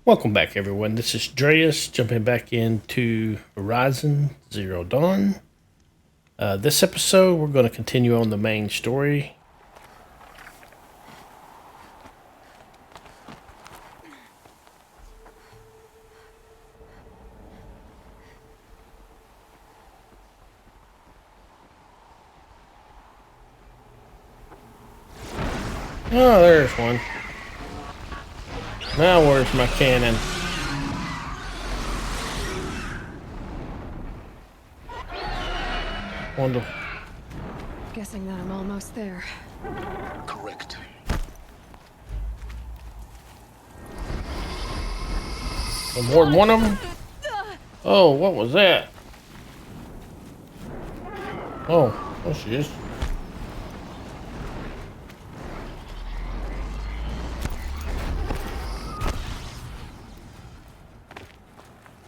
Welcome back, everyone. This is Dreas jumping back into Horizon Zero Dawn. This episode, we're going to continue on the main story. Oh, there's one. Now where's my cannon? Wonderful. Guessing that I'm almost there. Correct. More than one of them? Oh, what was that? Oh, there she is.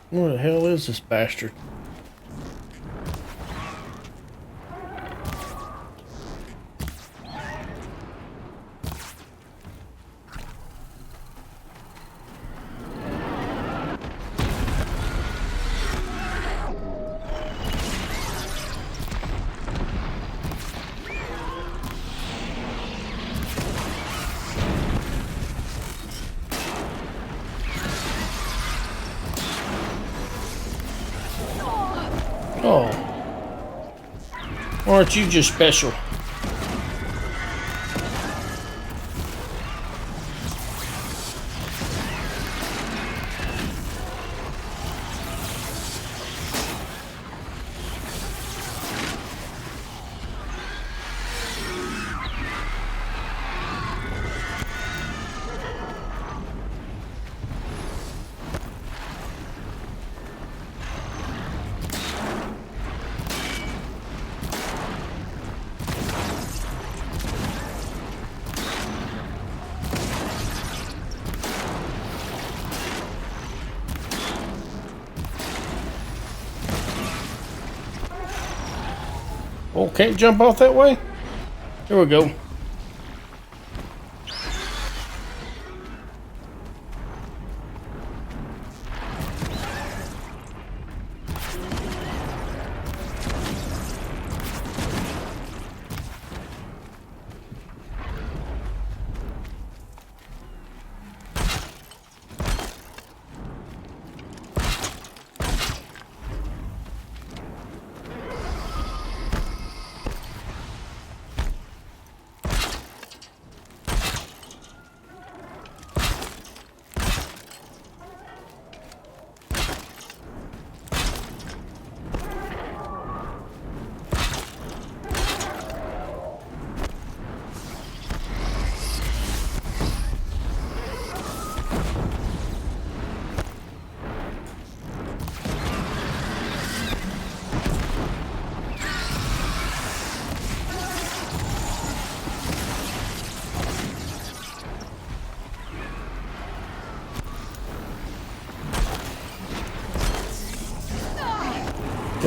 Where the hell is this bastard? Oh. Aren't you just special? Oh, can't jump off that way? Here we go.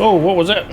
Oh, what was that?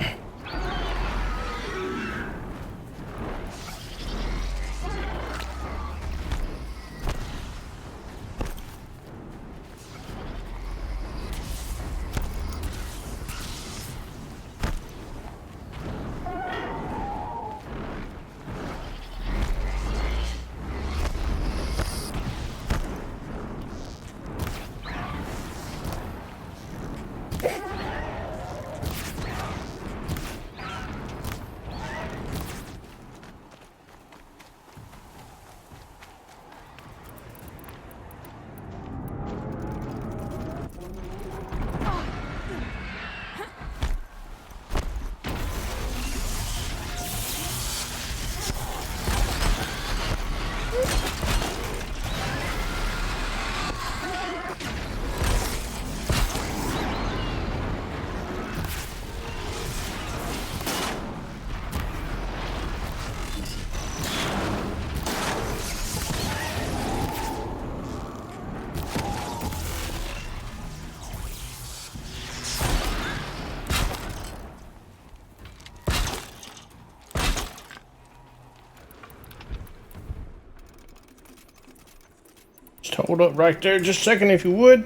Hold up right there just a second if you would.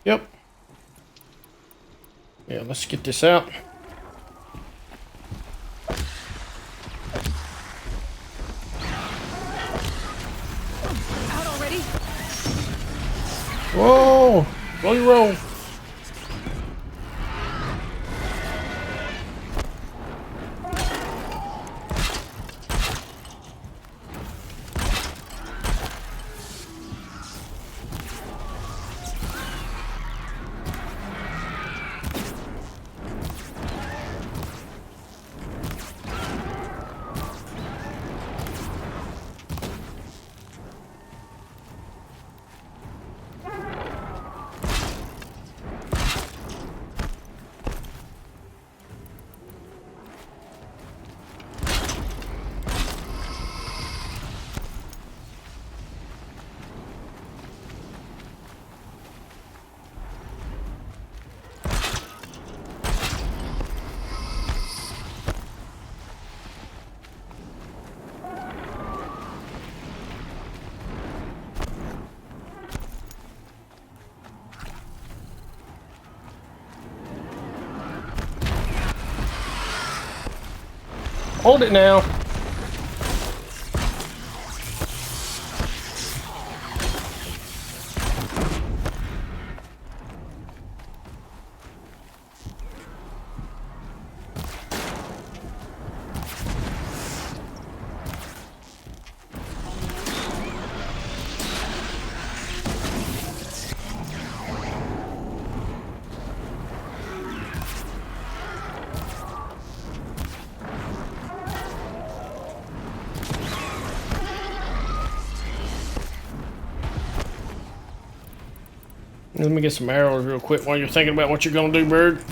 Yep. Yeah, let's get this out. Out already? Whoa! Roll your roll. Hold it now. Let me get some arrows real quick while you're thinking about what you're gonna do, bird.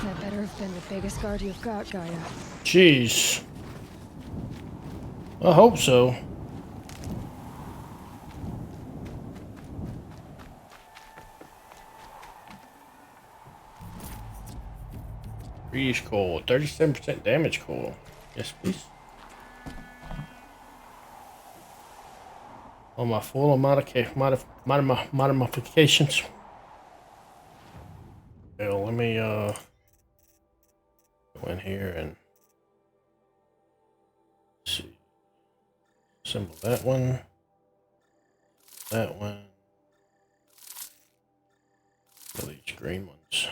That better have been the biggest guard you've got, Gaia. Jeez. I hope so. Breeze coil, 37% damage coil. Yes, please. On my full modifications. Well, let me go in here and see. Assemble that one. That one. These green ones.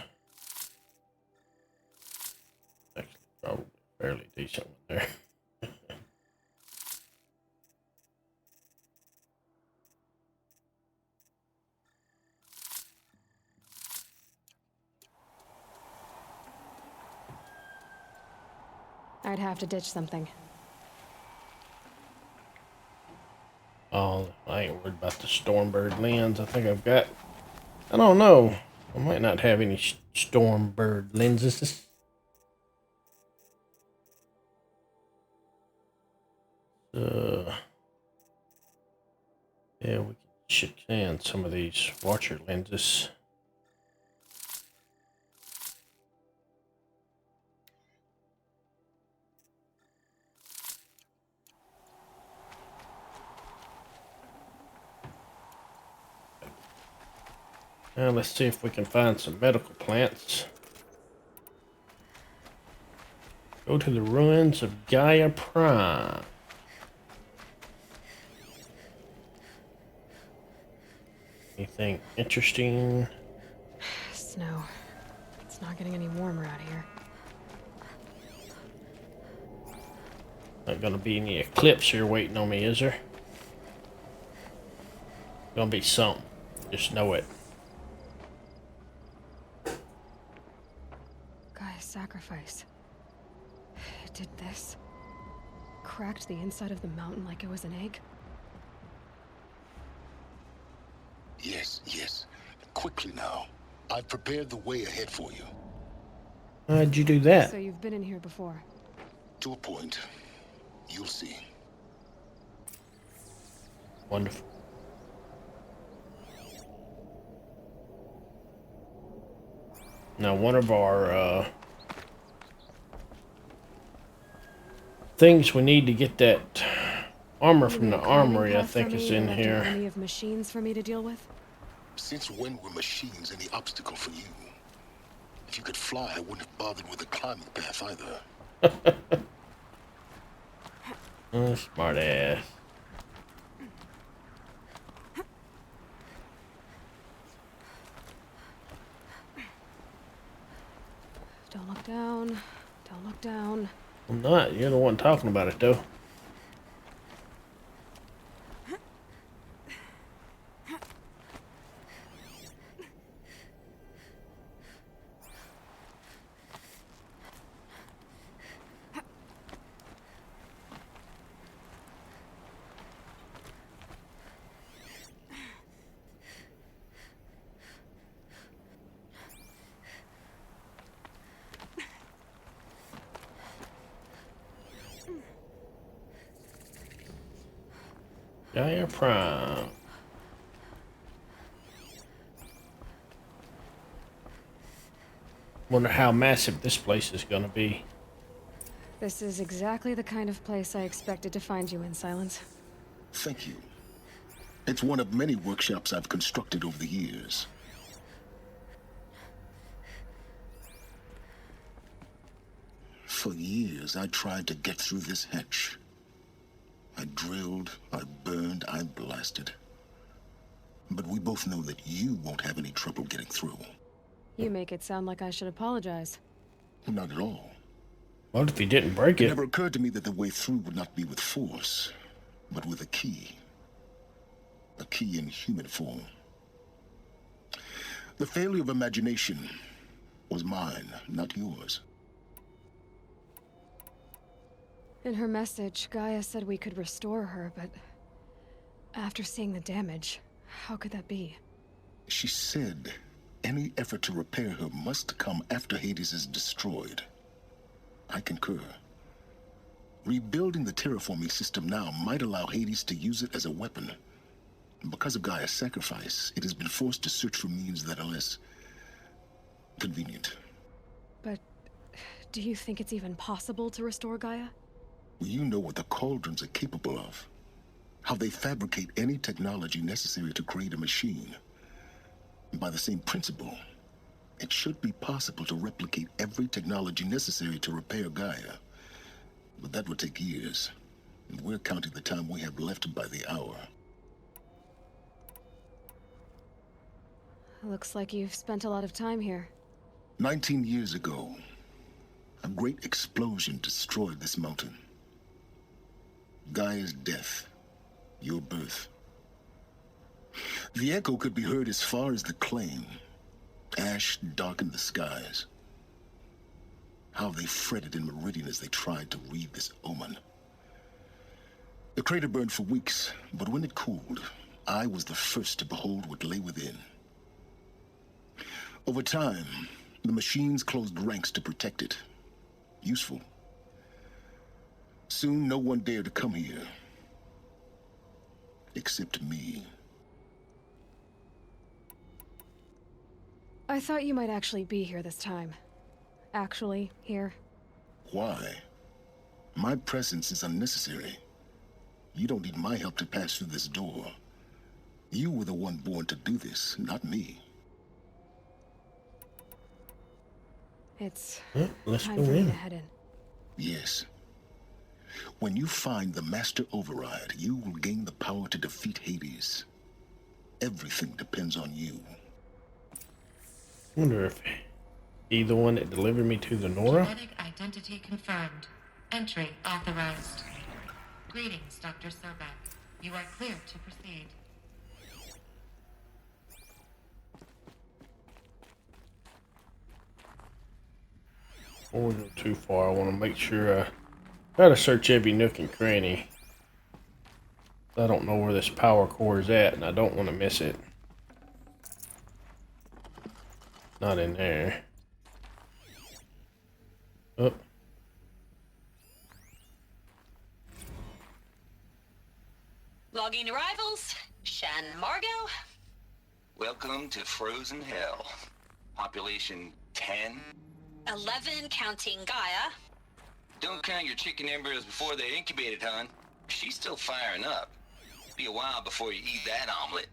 Actually, probably fairly decent one there. I'd have to ditch something. Oh, I ain't worried about the Stormbird lens. I think I've got. I don't know. I might not have any Stormbird lenses. Yeah, we should can some of these watcher lenses. Now let's see if we can find some medical plants. Go to the ruins of Gaia Prime. Anything interesting? Snow. It's not getting any warmer out here. Not gonna be any eclipse here waiting on me, is there? Gonna be something. Just know it. Gaia's sacrifice. It did this. Cracked the inside of the mountain like it was an egg. Yes, yes. Quickly now. I've prepared the way ahead for you. How'd you do that? So you've been in here before. To a point. You'll see. Wonderful. Now, one of our things we need to get that armor from the armory, I think, is in here. Any of machines for me to deal with? Since when were machines any obstacle for you? If you could fly, I wouldn't have bothered with the climbing path either. Oh, smart ass. Don't look down. Don't look down. I'm not. You're the one talking about it, though. Gaia Prime. Wonder how massive this place is gonna be. This is exactly the kind of place I expected to find you in, Silence. Thank you. It's one of many workshops I've constructed over the years. For years, I tried to get through this hatch. I drilled, I burned, I blasted. But we both know that you won't have any trouble getting through. You make it sound like I should apologize. Not at all. What if he didn't break It it? never occurred to me that the way through would not be with force, but with a key. A key in human form. The failure of imagination was mine, not yours. In her message, Gaia said we could restore her, but after seeing the damage, how could that be? She said any effort to repair her must come after Hades is destroyed. I concur. Rebuilding the terraforming system now might allow Hades to use it as a weapon. Because of Gaia's sacrifice, it has been forced to search for means that are less convenient. But do you think it's even possible to restore Gaia? You know what the cauldrons are capable of. How they fabricate any technology necessary to create a machine. By the same principle, it should be possible to replicate every technology necessary to repair Gaia. But that would take years, and we're counting the time we have left by the hour. Looks like you've spent a lot of time here. 19 years ago, a great explosion destroyed this mountain. Gaia's death, your birth. The echo could be heard as far as the claim. Ash darkened the skies. How they fretted in Meridian as they tried to read this omen. The crater burned for weeks, but when it cooled, I was the first to behold what lay within. Over time, the machines closed ranks to protect it. Useful. Soon, no one dared to come here. Except me. I thought you might actually be here this time. Actually, here. Why? My presence is unnecessary. You don't need my help to pass through this door. You were the one born to do this, not me. It's Let's time go for me in. to head in. Yes. When you find the Master Override, you will gain the power to defeat Hades. Everything depends on you. Wonder if he's the one that delivered me to the Nora. Genetic identity confirmed. Entry authorized. Greetings, Dr. Sobek. You are clear to proceed. Before we go too far, I want to make sure I try to search every nook and cranny. I don't know where this power core is at, and I don't want to miss it. Not in there. Oh. Logging arrivals. Shan Margot. Welcome to Frozen Hell. Population 10. 11 counting Gaia. Don't count your chicken embryos before they're incubated, hon. She's still firing up. Be a while before you eat that omelet.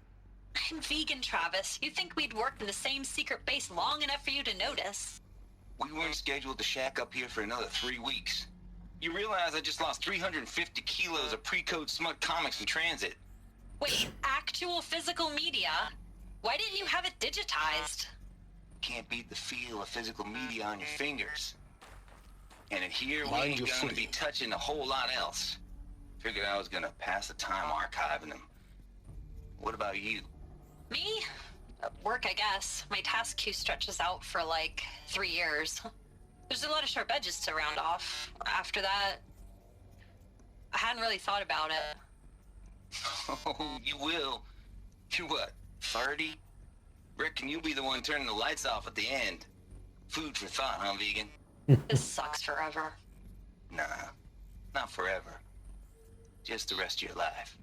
I'm vegan, Travis. You'd think we'd worked in the same secret base long enough for you to notice. We weren't scheduled to shack up here for another 3 weeks. You realize I just lost 350 kilos of pre-code smut comics in transit. Wait, actual physical media? Why didn't you have it digitized? Can't beat the feel of physical media on your fingers. And in here, we Mind ain't your gonna footing. be touching a whole lot else. Figured I was gonna pass the time archiving them. What about you? Me? Work, I guess. My task queue stretches out for like 3 years. There's a lot of sharp edges to round off. After that, I hadn't really thought about it. Oh, you will. You're what, 30? Reckon you'll be the one turning the lights off at the end. Food for thought, huh, vegan? This sucks forever. Nah, not forever. Just the rest of your life.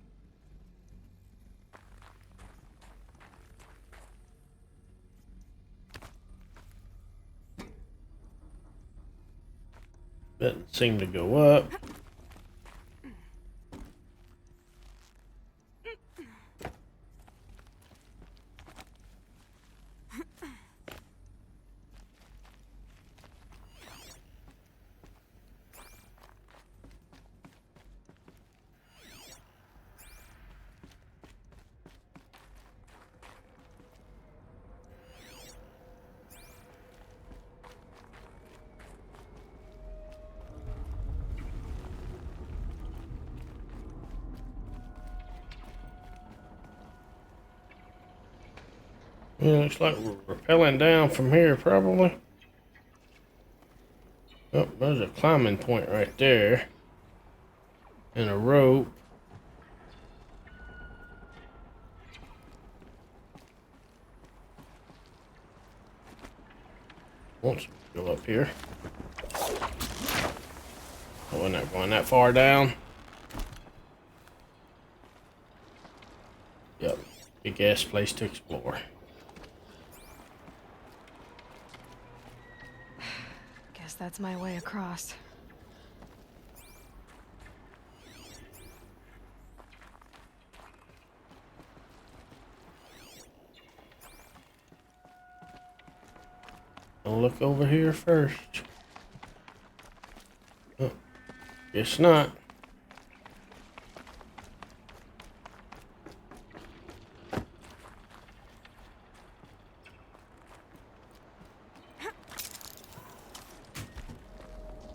Doesn't seem to go up. Yeah, looks like we're rappelling down from here, probably. Oh, there's a climbing point right there. And a rope. Once we go up here. Oh, we're not going that far down. Yep, big ass place to explore. Guess that's my way across. I'll look over here first. Oh, guess not.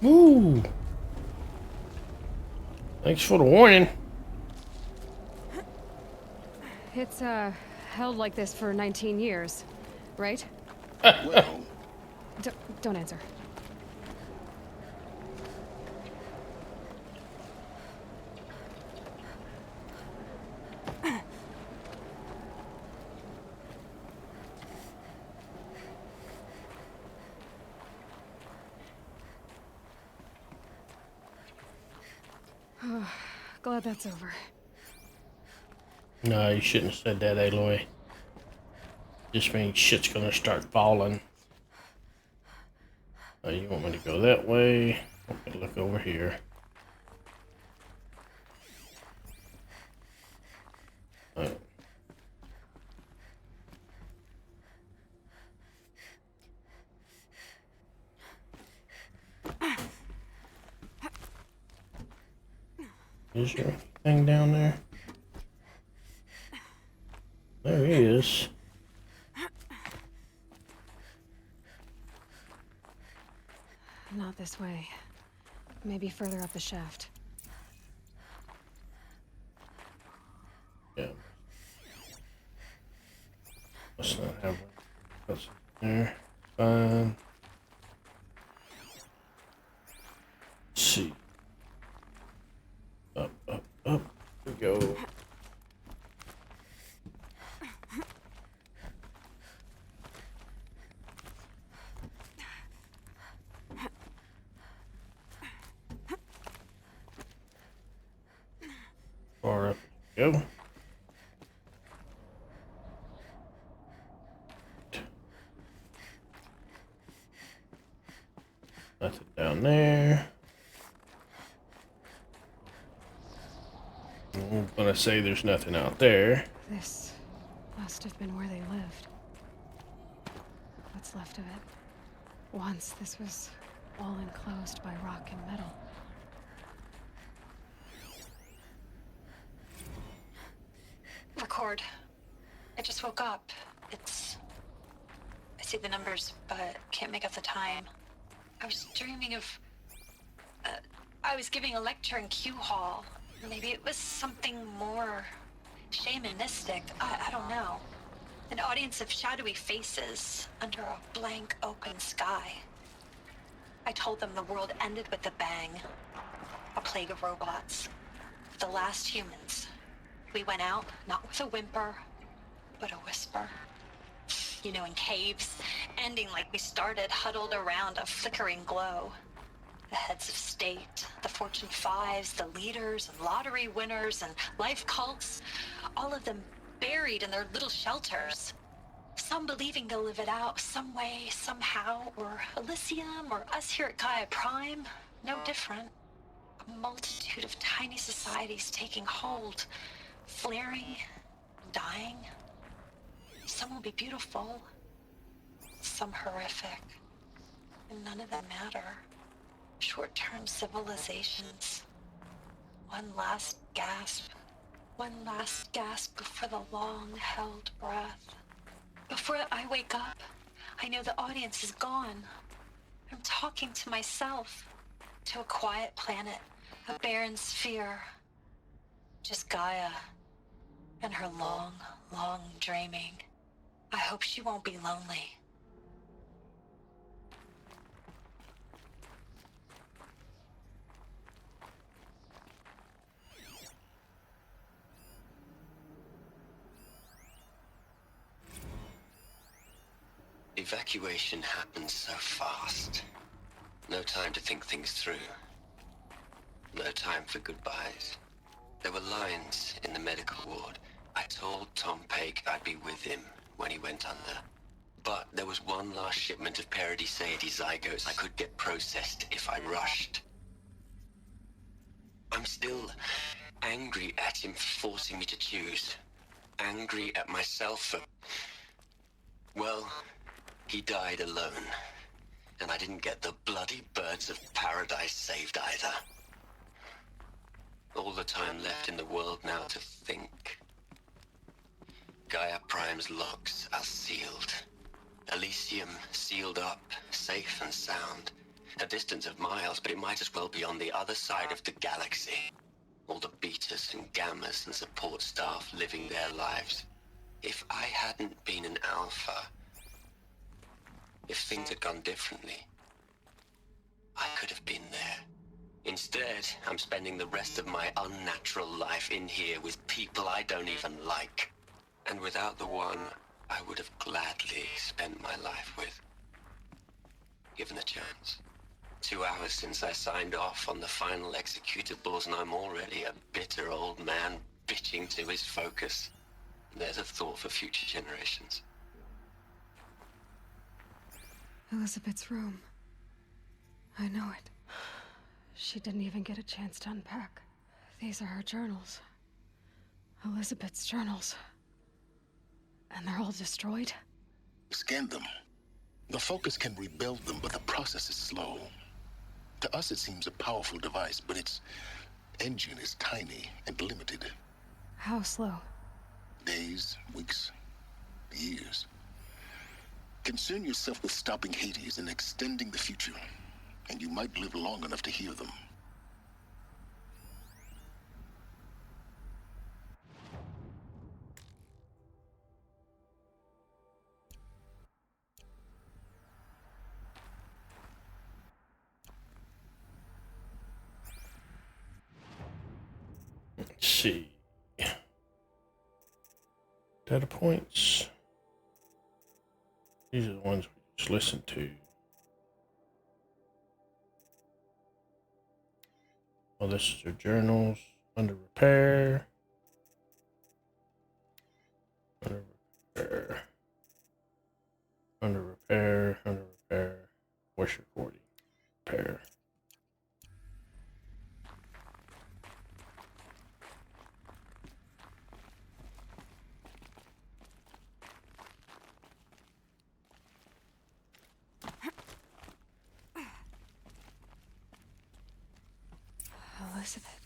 Woo! Thanks for the warning. It's, held like this for 19 years, right? Well, Don't answer. Glad that's over. No, you shouldn't have said that, Aloy. Just means shit's gonna start falling. You want me to go that way? Okay, look over here. Is there anything down there? There doors. Not this way. Maybe further up the shaft. Yeah. Must not have what's in there. Fine. Let's see. Up, up, up. Here we go. Far up we go. Nothing down there. I'm gonna say there's nothing out there. This must have been where they lived. What's left of it. Once this was all enclosed by rock and metal. Record. I just woke up. I see the numbers, but can't make out the time. I was dreaming of... I was giving a lecture in Q Hall. Maybe it was something more shamanistic. I don't know. An audience of shadowy faces under a blank open sky. I told them the world ended with a bang. A plague of robots. The last humans. We went out, not with a whimper, but a whisper. You know, in caves, ending like we started, huddled around a flickering glow. The heads of state, the Fortune 5s, the leaders and lottery winners and life cults, all of them buried in their little shelters. Some believing they'll live it out some way, somehow, or Elysium, or us here at Gaia Prime, no different. A multitude of tiny societies taking hold, flaring, dying. Some will be beautiful, some horrific, and none of them matter. Short-term civilizations. One last gasp before the long-held breath. Before I wake up, I know the audience is gone. I'm talking to myself, to a quiet planet, a barren sphere. Just Gaia and her long, long dreaming. I hope she won't be lonely. Evacuation happened so fast. No time to think things through. No time for goodbyes. There were lines in the medical ward. I told Tom Paik I'd be with him when he went under. But there was one last shipment of Paradiseidae zygotes I could get processed if I rushed. I'm still angry at him for forcing me to choose. Angry at myself for... Well, he died alone. And I didn't get the bloody birds of paradise saved either. All the time left in the world now to think. Gaia Prime's locks are sealed. Elysium sealed up, safe and sound. A distance of miles, but it might as well be on the other side of the galaxy. All the betas and gammas and support staff living their lives. If I hadn't been an alpha, if things had gone differently, I could have been there. Instead, I'm spending the rest of my unnatural life in here with people I don't even like. And without the one I would have gladly spent my life with. Given the chance. 2 hours since I signed off on the final executables, and I'm already a bitter old man bitching to his focus. There's a thought for future generations. Elizabeth's room. I know it. She didn't even get a chance to unpack. These are her journals. Elizabeth's journals. And they're all destroyed? Scan them. The Focus can rebuild them, but the process is slow. To us, it seems a powerful device, but its engine is tiny and limited. How slow? Days, weeks, Years. Concern yourself with stopping Hades and extending the future, and you might live long enough to hear them. Let's see. Data points. These are the ones we just listened to. Oh, this is their journals. Under repair. Under repair. Under repair. Under repair. Voice recording. Repair. Elizabeth.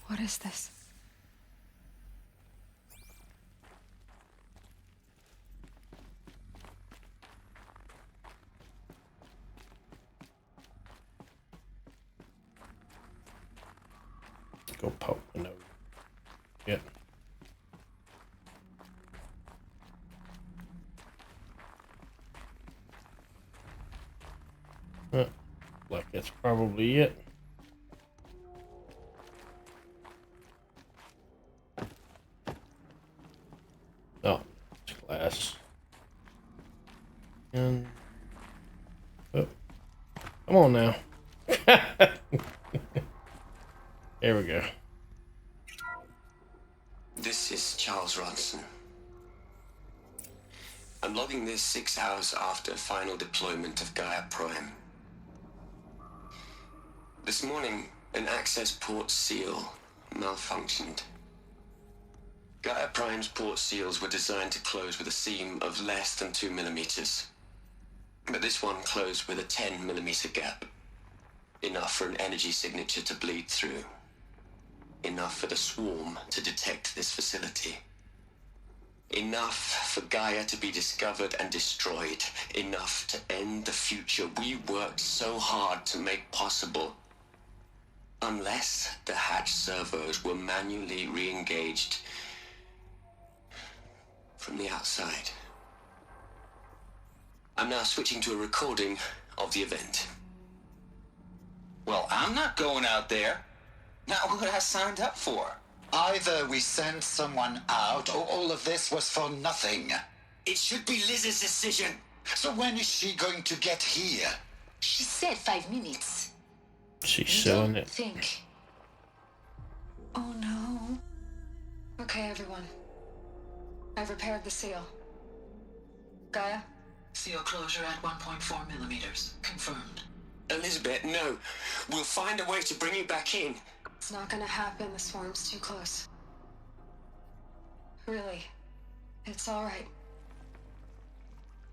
What is this? Go poke the nose. Yep. Like that's probably it. Oh, it's glass. And oh, come on now. There we go. This is Charles Ronson. I'm logging this 6 hours after final deployment of Gaia Prime. This morning, an access port seal malfunctioned. Gaia Prime's port seals were designed to close with a seam of less than 2 millimeters. But this one closed with a 10 millimeter gap. Enough for an energy signature to bleed through. Enough for the swarm to detect this facility. Enough for Gaia to be discovered and destroyed. Enough to end the future we worked so hard to make possible. Unless the hatch servos were manually re-engaged from the outside. I'm now switching to a recording of the event. Well, I'm not going out there. Not what I signed up for. Either we send someone out, or all of this was for nothing. It should be Liz's decision. So when is she going to get here? She said 5 minutes. She's selling it. Think. Oh no. Okay, everyone. I've repaired the seal. Gaia? Seal closure at 1.4 millimeters. Confirmed. Elizabeth, no. We'll find a way to bring you back in. It's not gonna happen. The swarm's too close. Really. It's alright.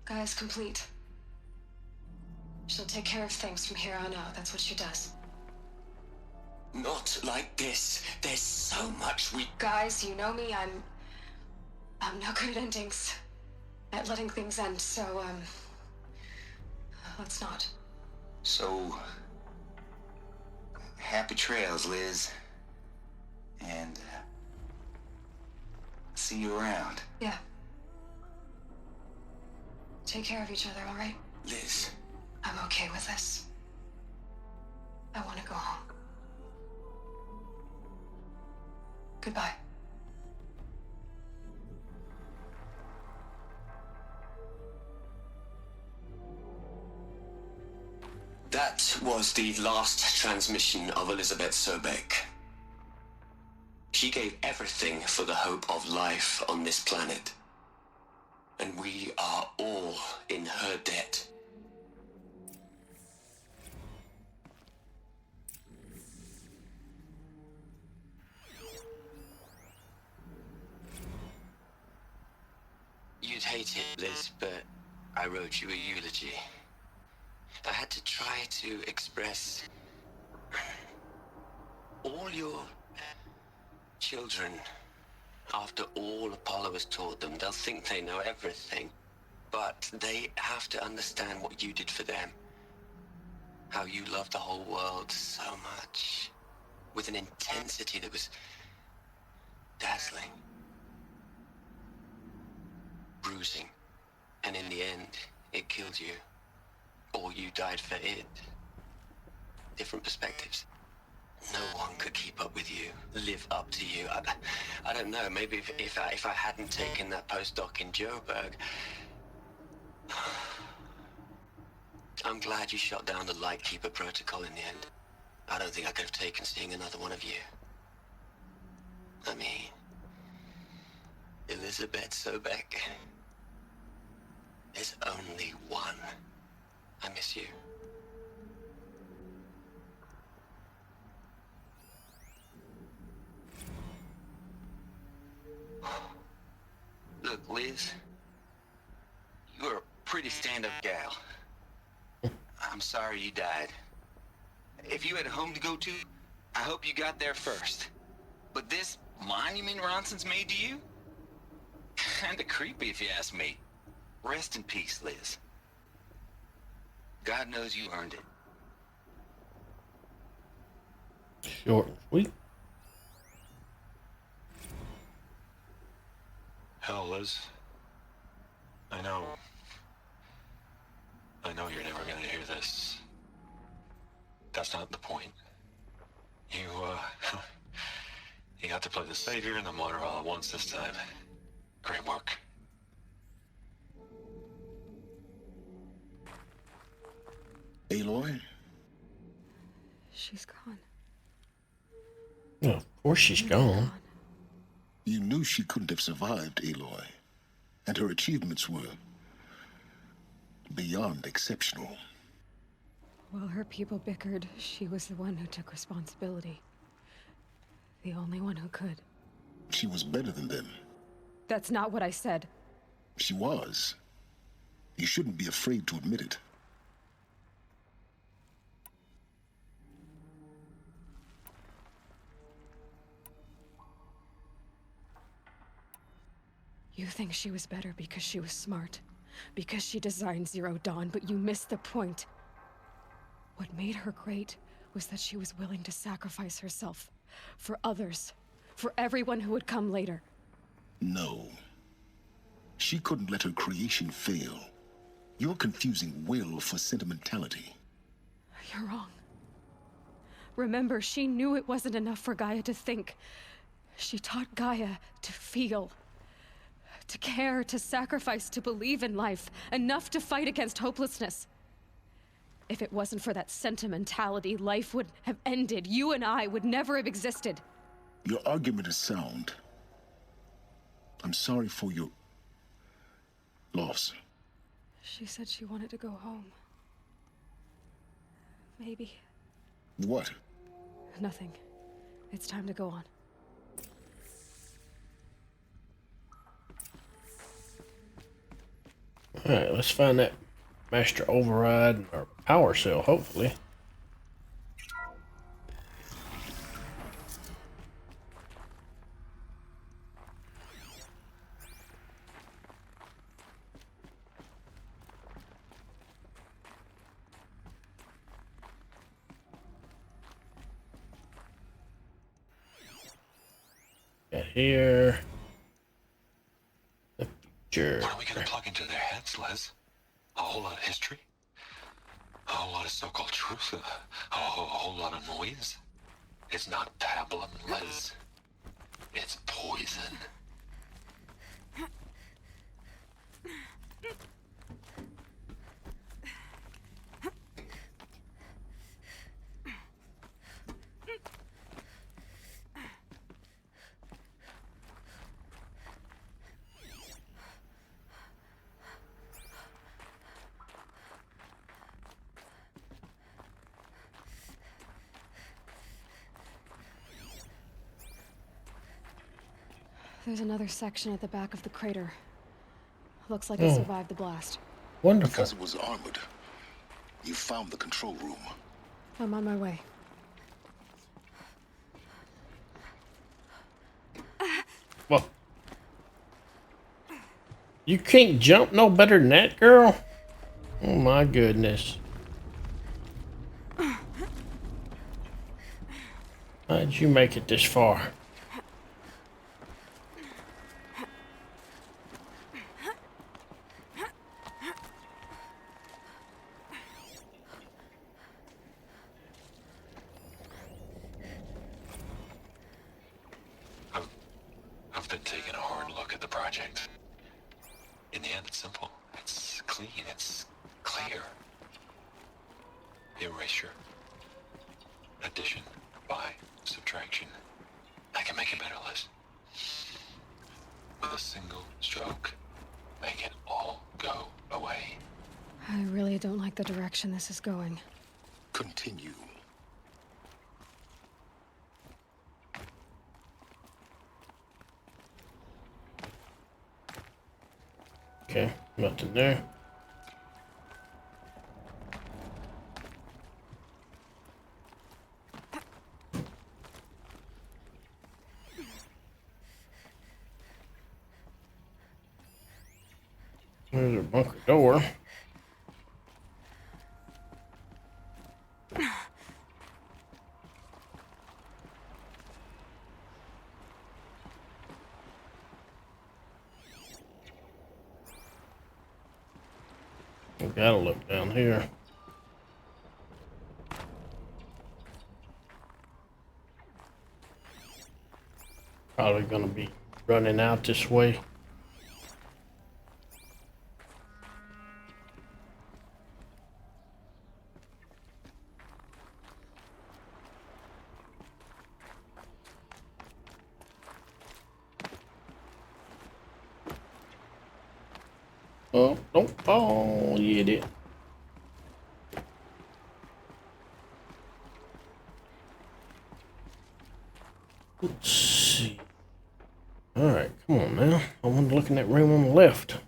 Gaia's complete. She'll take care of things from here on out. That's what she does. Not like this. There's so much we... Guys, you know me. I'm no good at endings. At letting things end, so, let's not. So, happy trails, Liz. And see you around. Yeah. Take care of each other, all right? Liz. I'm okay with this. I want to go home. Goodbye. That was the last transmission of Elizabeth Sobeck. She gave everything for the hope of life on this planet. And we are all in her debt. You'd hate it, Liz, but I wrote you a eulogy. I had to try to express all your children After all Apollo has taught them, they'll think they know everything. But they have to understand what you did for them. How you loved the whole world so much. With an intensity that was dazzling. Bruising. And in the end, it killed you. Or you died for it. Different perspectives. No one could keep up with you, live up to you. I don't know, maybe if I hadn't taken that postdoc in Joburg. I'm glad you shot down the Lightkeeper protocol in the end. I don't think I could have taken seeing another one of you. I mean, Elizabeth Sobeck. There's only one. I miss you. Look, Liz, you're a pretty stand-up gal. I'm sorry you died. If you had a home to go to, I hope you got there first. But this monument Ronson's made to you? Kinda creepy if you ask me. Rest in peace, Liz. God knows you earned it. Short and sweet. Hell, Liz. I know you're never gonna hear this. That's not the point. You, you got to play the savior and the martyr all at once this time. Great work. Aloy? She's gone. Well, of course she's gone. You knew she couldn't have survived, Aloy. And her achievements were beyond exceptional. While her people bickered, she was the one who took responsibility. The only one who could. She was better than them. That's not what I said. She was. You shouldn't be afraid to admit it. You think she was better because she was smart, because she designed Zero Dawn, but you missed the point. What made her great was that she was willing to sacrifice herself for others, for everyone who would come later. No. She couldn't let her creation fail. You're confusing will for sentimentality. You're wrong. Remember, she knew it wasn't enough for Gaia to think. She taught Gaia to feel. To care, to sacrifice, to believe in life. Enough to fight against hopelessness. If it wasn't for that sentimentality, life would have ended. You and I would never have existed. Your argument is sound. I'm sorry for your loss. She said she wanted to go home. Maybe. What? Nothing. It's time to go on. Alright, let's find that master override or power cell, hopefully. Got here. The future. What are we gonna plug into their heads, Liz? A whole lot of history? A whole lot of so-called truth? A whole lot of noise? It's not pablum, Liz. It's poison. There's another section at the back of the crater. Looks like it survived the blast. Wonderful. Because it was armored. You found the control room. I'm on my way. Well, You can't jump no better than that, girl? Oh my goodness. How'd you make it this far? I've been taking a hard look at the project. In the end, it's simple. It's clean. It's clear. Erasure. Addition. By. Subtraction. I can make it better, Liz. With a single stroke, make it all go away. I really don't like the direction this is going. Continue. Okay, nothing there. There's a bunker door. We gotta look down here. Probably gonna be running out this way. Oh, don't fall, you idiot. Let's see. Alright, come on now. I want to look in that room on the left.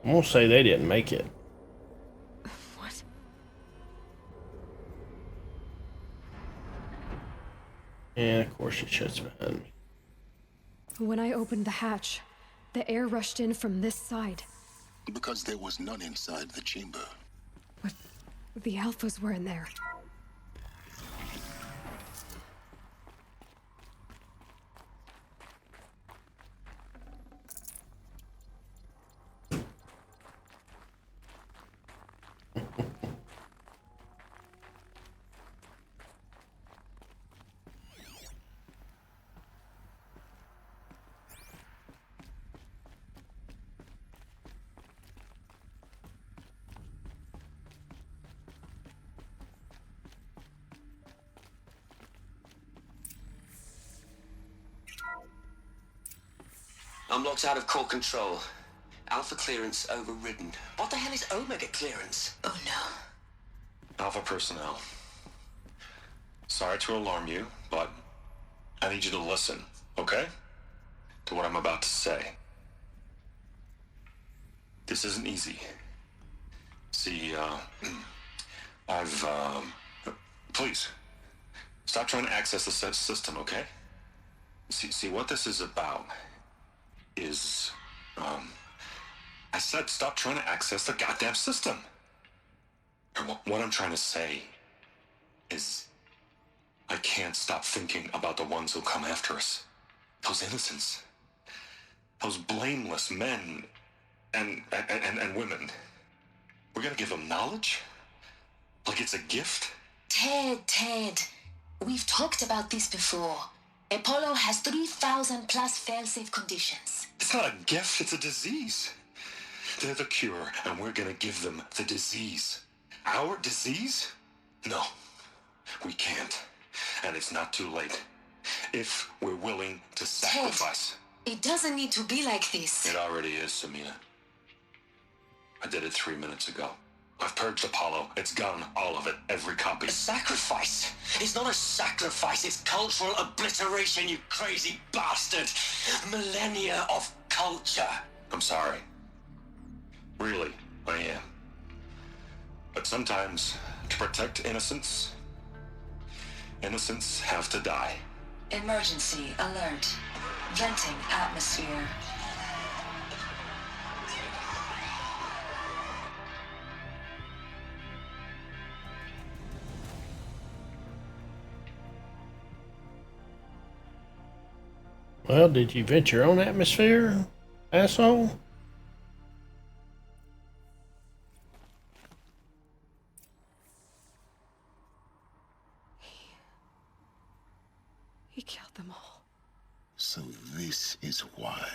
I'm gonna say they didn't make it. What? And of course it shuts behind me. When I opened the hatch, the air rushed in from this side. Because there was none inside the chamber. But the alphas were in there. I'm locked out of core control. Alpha clearance overridden. What the hell is Omega clearance? Oh no. Alpha personnel. Sorry to alarm you, but I need you to listen, okay? To what I'm about to say. This isn't easy. See, please, stop trying to access the system, okay? See, what this is about is, I said stop trying to access the goddamn system. And what I'm trying to say is, I can't stop thinking about the ones who come after us. Those innocents. Those blameless men and women. We're gonna give them knowledge? Like it's a gift? Ted. We've talked about this before. Apollo has 3,000 plus fail-safe conditions. It's not a gift, it's a disease. They're the cure, and we're gonna give them the disease. Our disease? No, we can't. And it's not too late. If we're willing to sacrifice. Ted, it doesn't need to be like this. It already is, Samina. I did it 3 minutes ago. I've purged Apollo. It's gone, all of it, every copy. A sacrifice? It's not a sacrifice, it's cultural obliteration, you crazy bastard. Millennia of culture. I'm sorry. Really, I am. But sometimes, to protect innocence, innocents have to die. Emergency alert. Venting atmosphere. Well, did you vent your own atmosphere, asshole? He killed them all. So this is why.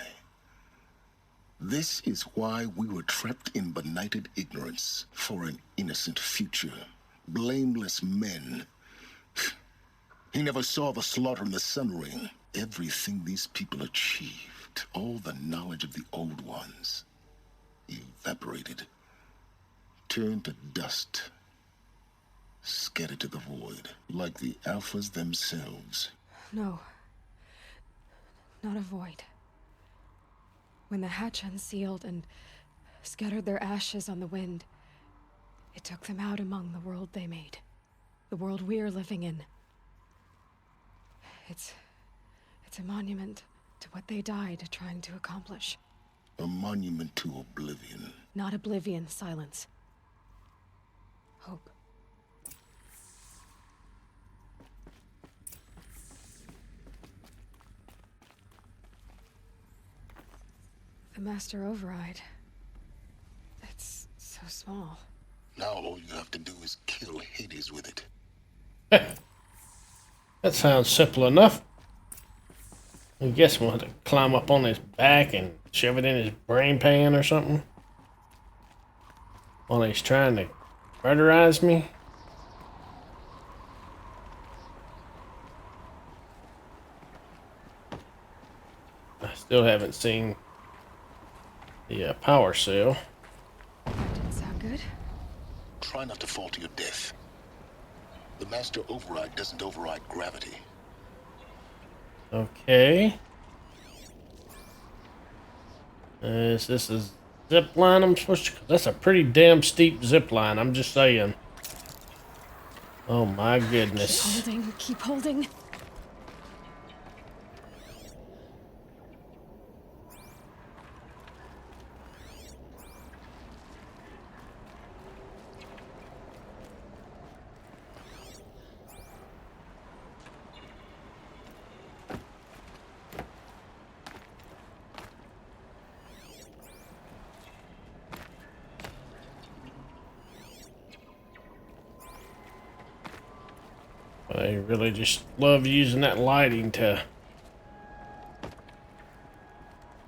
This is why we were trapped in benighted ignorance for an innocent future. Blameless men. He never saw the slaughter in the Sun Ring. Everything these people achieved, all the knowledge of the old ones, evaporated, turned to dust, scattered to the void, like the Alphas themselves. No. Not a void. When the hatch unsealed and scattered their ashes on the wind, it took them out among the world they made. The world we're living in. It's a monument to what they died trying to accomplish. A monument to oblivion. Not oblivion, silence. Hope. The Master Override. It's so small. Now all you have to do is kill Hades with it. That sounds simple enough. I guess we'll have to climb up on his back and shove it in his brain pan or something. While he's trying to murderize me. I still haven't seen the power cell. That didn't sound good. Try not to fall to your death. The Master Override doesn't override gravity. Okay. Is this a zip line I'm supposed to... That's a pretty damn steep zip line, I'm just saying. Oh my goodness. Keep holding, keep holding. I really just love using that lighting to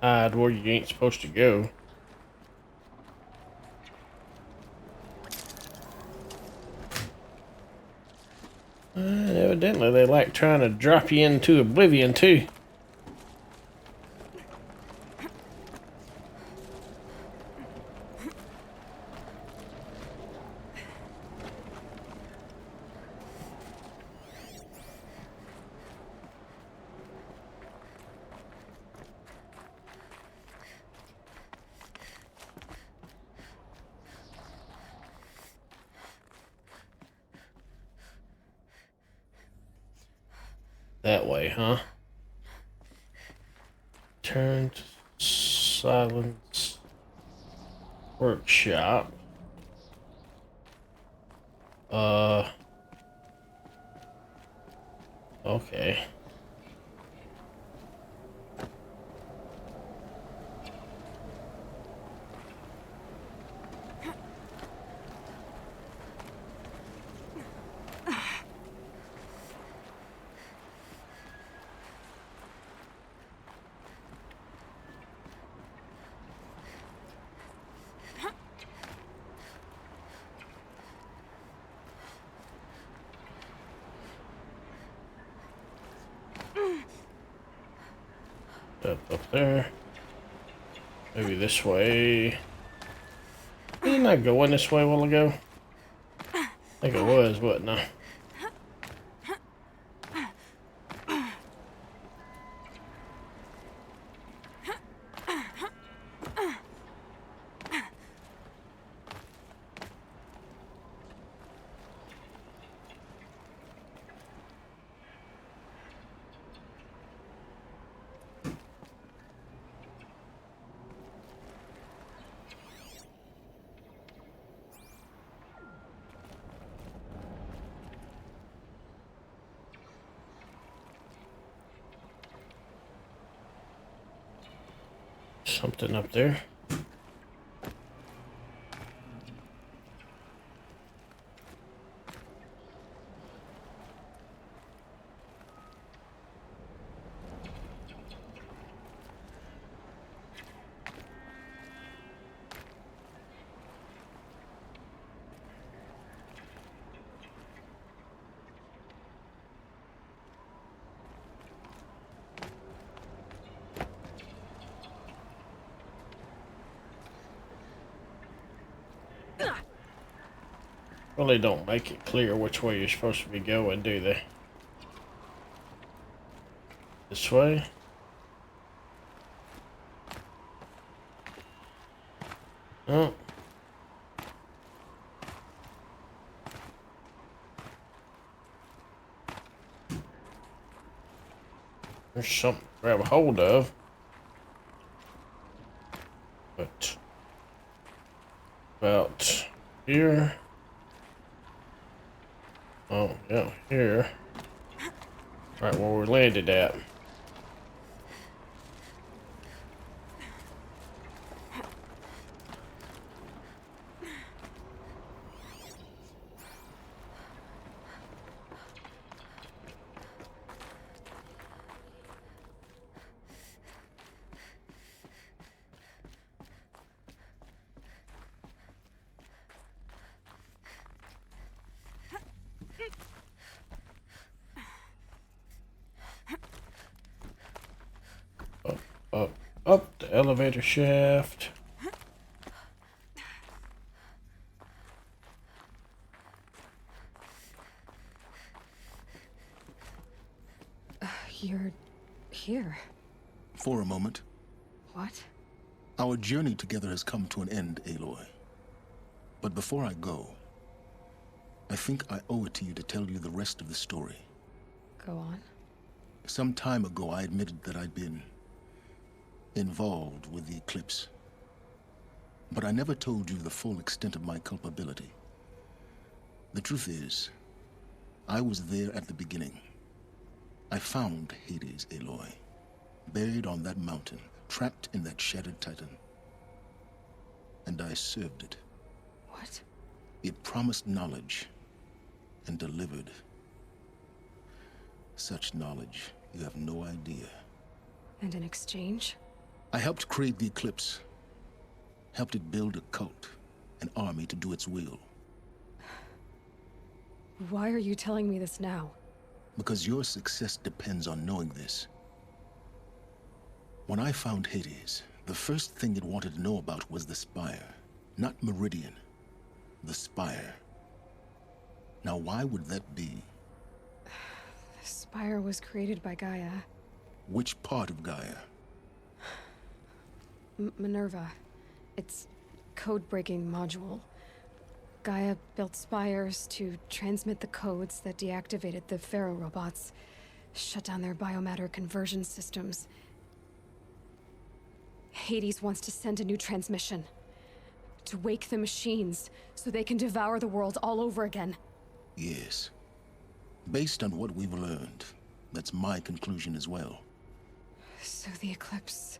hide where you ain't supposed to go. Evidently they like trying to drop you into oblivion too. That way, huh? Turn to silence workshop. Okay. Up there. Maybe this way. Didn't I go in this way a while ago? I think it was, wasn't I? Something up there. Well, they don't make it clear which way you're supposed to be going, do they? This way? Oh. There's something to grab a hold of. But about here. Oh, yeah, here. Right where we landed at. Up the elevator shaft. You're here. For a moment. What? Our journey together has come to an end, Aloy. But before I go, I think I owe it to you to tell you the rest of the story. Go on. Some time ago, I admitted that I'd been involved with the eclipse. But I never told you the full extent of my culpability. The truth is, I was there at the beginning. I found Hades, Aloy, buried on that mountain, trapped in that shattered titan. And I served it. What? It promised knowledge and delivered. Such knowledge, you have no idea. And in exchange? I helped create the Eclipse. Helped it build a cult, an army to do its will. Why are you telling me this now? Because your success depends on knowing this. When I found Hades, the first thing it wanted to know about was the Spire. Not Meridian. The Spire. Now, why would that be? The Spire was created by Gaia. Which part of Gaia? Minerva. Its code-breaking module. Gaia built spires to transmit the codes that deactivated the Pharaoh robots, shut down their biomatter conversion systems. Hades wants to send a new transmission. To wake the machines, so they can devour the world all over again. Yes. Based on what we've learned, that's my conclusion as well. So the Eclipse...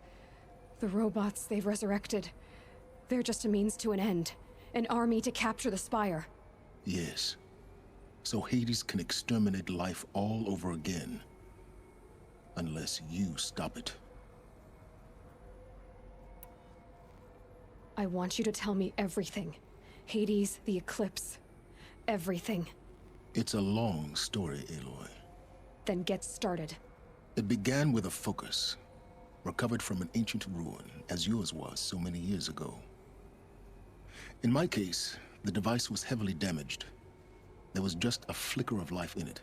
the robots they've resurrected... they're just a means to an end. An army to capture the Spire. Yes. So Hades can exterminate life all over again. Unless you stop it. I want you to tell me everything. Hades, the Eclipse. Everything. It's a long story, Aloy. Then get started. It began with a focus. Recovered from an ancient ruin, as yours was so many years ago. In my case, the device was heavily damaged. There was just a flicker of life in it.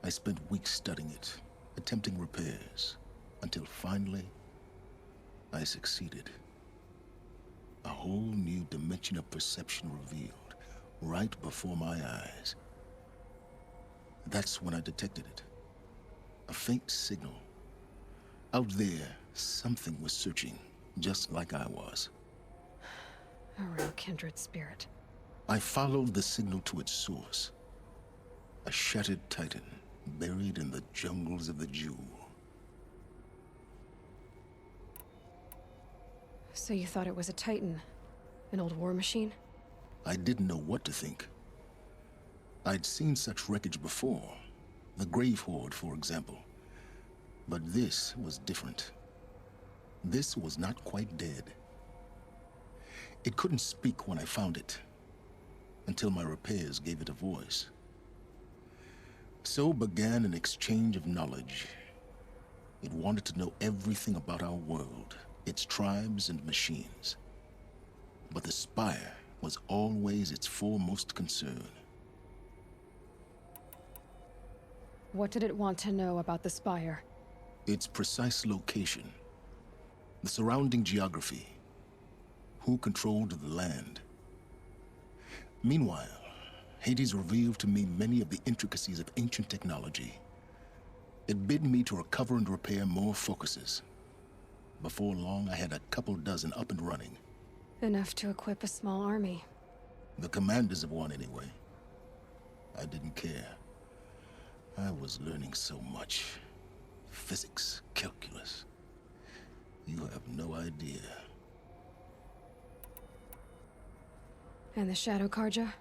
I spent weeks studying it, attempting repairs, until finally, I succeeded. A whole new dimension of perception revealed, right before my eyes. That's when I detected it. A faint signal. Out there, something was searching, just like I was. A real kindred spirit. I followed the signal to its source. A shattered titan, buried in the jungles of the Jewel. So you thought it was a Titan? An old war machine? I didn't know what to think. I'd seen such wreckage before. The Grave Horde, for example. But this was different. This was not quite dead. It couldn't speak when I found it, until my repairs gave it a voice. So began an exchange of knowledge. It wanted to know everything about our world, its tribes and machines. But the Spire was always its foremost concern. What did it want to know about the Spire? Its precise location, the surrounding geography, who controlled the land. Meanwhile, Hades revealed to me many of the intricacies of ancient technology. It bid me to recover and repair more focuses. Before long, I had a couple dozen up and running. Enough to equip a small army. The commanders of one, anyway. I didn't care. I was learning so much. Physics, calculus. You have no idea. And the Shadow Karja?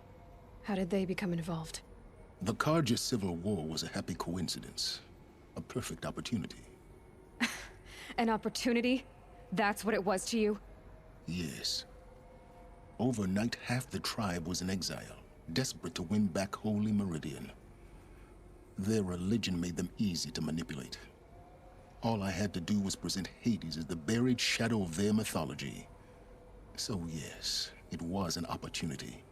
How did they become involved? The Karja Civil War was a happy coincidence. A perfect opportunity. An opportunity? That's what it was to you? Yes. Overnight, half the tribe was in exile, desperate to win back Holy Meridian. Their religion made them easy to manipulate. All I had to do was present Hades as the buried shadow of their mythology. So yes, it was an opportunity.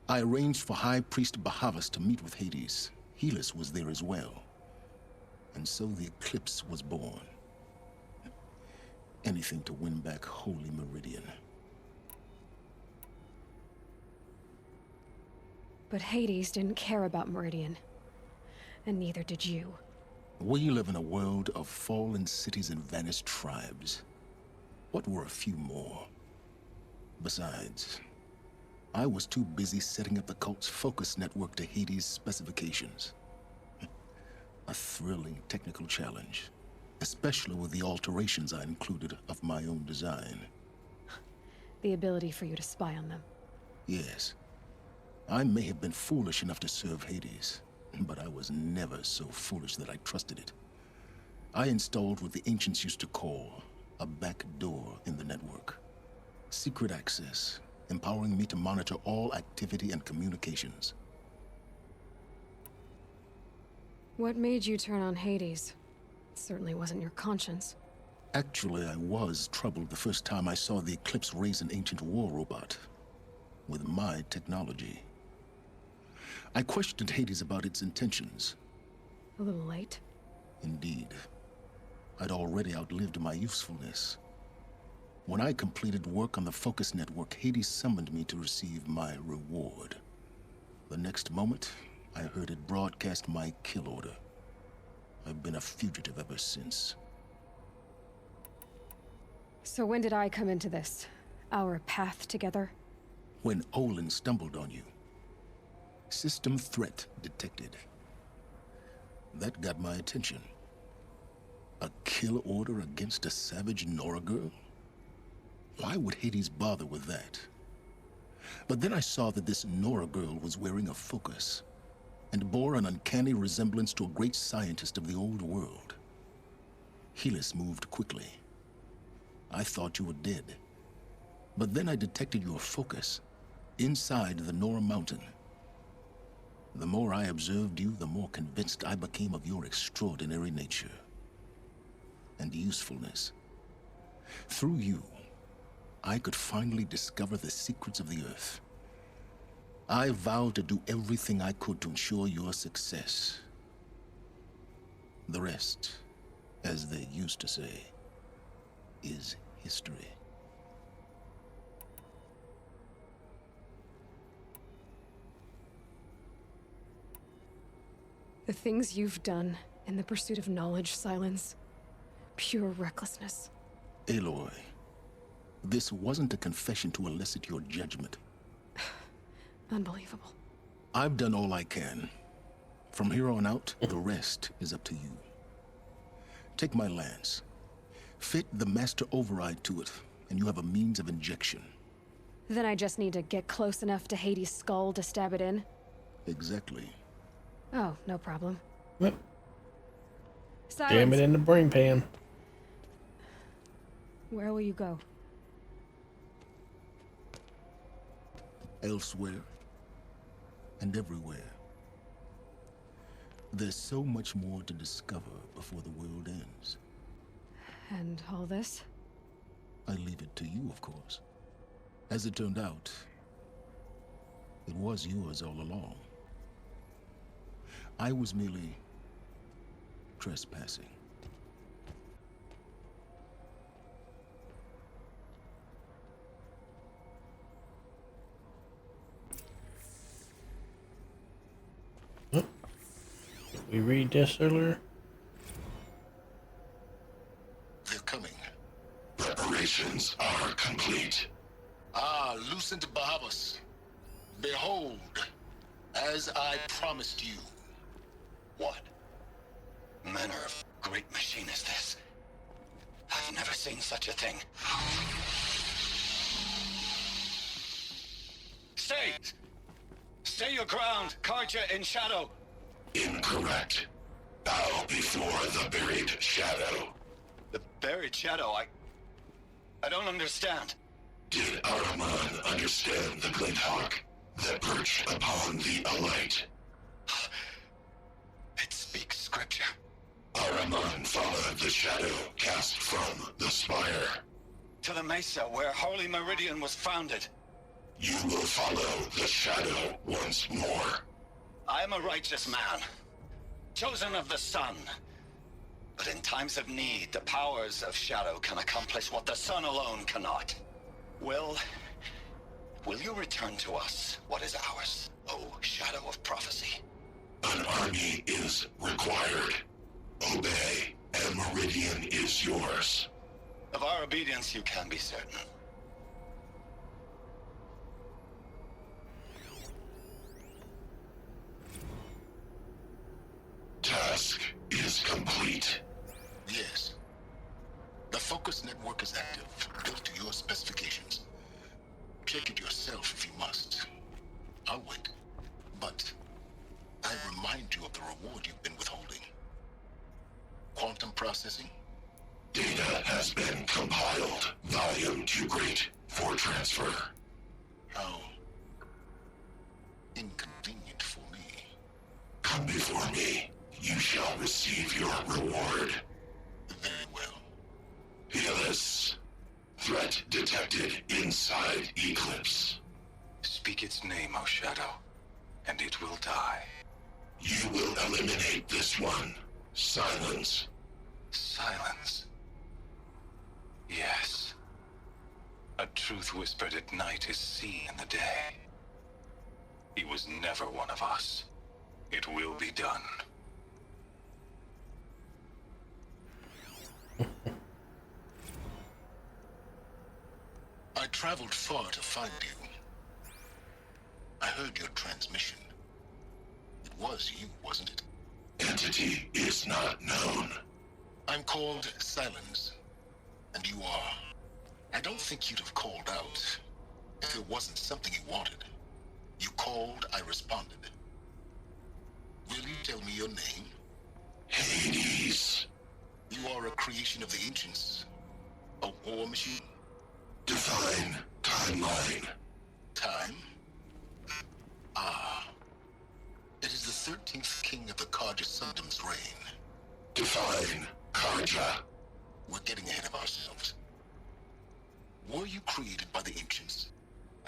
I arranged for High Priest Bahavas to meet with Hades. Helis was there as well. And so the eclipse was born. Anything to win back Holy Meridian. But Hades didn't care about Meridian. And neither did you. We live in a world of fallen cities and vanished tribes. What were a few more? Besides, I was too busy setting up the cult's focus network to Hades' specifications. A thrilling technical challenge, especially with the alterations I included of my own design. The ability for you to spy on them. Yes. I may have been foolish enough to serve Hades, but I was never so foolish that I trusted it. I installed what the ancients used to call a back door in the network. Secret access, empowering me to monitor all activity and communications. What made you turn on Hades? It certainly wasn't your conscience. Actually, I was troubled the first time I saw the Eclipse raise an ancient war robot. With my technology. I questioned Hades about its intentions. A little late? Indeed. I'd already outlived my usefulness. When I completed work on the Focus Network, Hades summoned me to receive my reward. The next moment, I heard it broadcast my kill order. I've been a fugitive ever since. So when did I come into this? Our path together? When Olin stumbled on you. System threat detected. That got my attention. A kill order against a savage Nora girl? Why would Hades bother with that? But then I saw that this Nora girl was wearing a focus, and bore an uncanny resemblance to a great scientist of the old world. Helis moved quickly. I thought you were dead. But then I detected your focus inside the Nora mountain. The more I observed you, the more convinced I became of your extraordinary nature and usefulness. Through you, I could finally discover the secrets of the Earth. I vowed to do everything I could to ensure your success. The rest, as they used to say, is history. The things you've done in the pursuit of knowledge, Silence. Pure recklessness. Aloy, this wasn't a confession to elicit your judgment. Unbelievable. I've done all I can. From here on out, the rest is up to you. Take my lance. Fit the master override to it, and you have a means of injection. Then I just need to get close enough to Hades' skull to stab it in? Exactly. Oh, no problem. Yep. Silence. Jam it in the brain pan. Where will you go? Elsewhere and everywhere. There's so much more to discover before the world ends. And all this? I leave it to you, of course. As it turned out, it was yours all along. I was merely trespassing. We read this earlier. They're coming. Preparations are complete. Ah, Lucent Bahabas. Behold, as I promised you. What manner of great machine is this? I've never seen such a thing. Stay! Stay your ground, Karja in shadow! Incorrect. Bow before the buried shadow. The buried shadow, I don't understand. Did Araman understand the glint hawk that perched upon the alight? It speaks scripture. Araman followed the shadow cast from the spire. To the mesa where Holy Meridian was founded. You will follow the shadow once more. I am a righteous man, chosen of the sun. But in times of need, the powers of shadow can accomplish what the sun alone cannot. Will you return to us what is ours, O shadow of prophecy? An army is required. Obey, and Meridian is yours. Of our obedience you can be certain. Task is complete. Yes. The focus network is active, built to your specifications. Check it yourself if you must. I'll wait. But I remind you of the reward you've been withholding. Quantum processing? Data has been compiled. Volume too great for transfer. How inconvenient for me. Come before me. You shall receive your reward. Very well. Helis. Threat detected inside Eclipse. Speak its name, O Shadow, and it will die. You will eliminate this one. Silence. Silence. Yes. A truth whispered at night is seen in the day. He was never one of us. It will be done. I traveled far to find you. I heard your transmission. It was you, wasn't it? Entity is not known. I'm called Silence, and you are. I don't think you'd have called out if it wasn't something you wanted. You called, I responded. Will you tell me your name? Hades. You are a creation of the ancients. A war machine? Define timeline. Time? Ah. It is the 13th king of the Karja Sundom's reign. Define Karja. We're getting ahead of ourselves. Were you created by the ancients?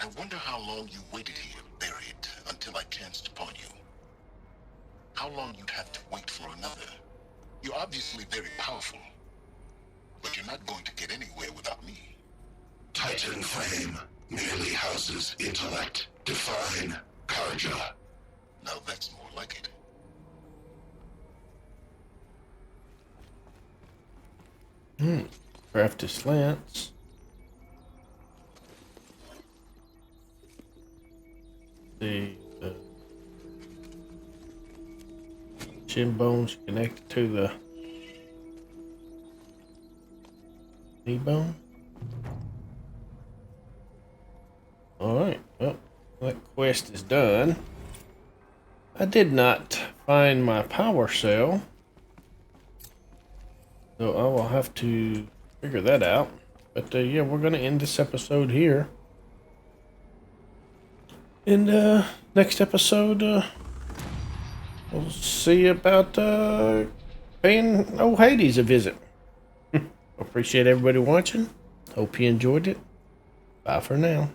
I wonder how long you waited here, buried, until I chanced upon you. How long you'd have to wait for another. You're obviously very powerful, but you're not going to get anywhere without me. Titan Flame merely houses intellect. Define Karja. Now that's more like it. Craft of slants. The shin bones connected to the knee bone. Alright, well, that quest is done. I did not find my power cell, so I will have to figure that out. But yeah, we're going to end this episode here. In the next episode, we'll see about paying old Hades a visit. Appreciate everybody watching. Hope you enjoyed it. Bye for now.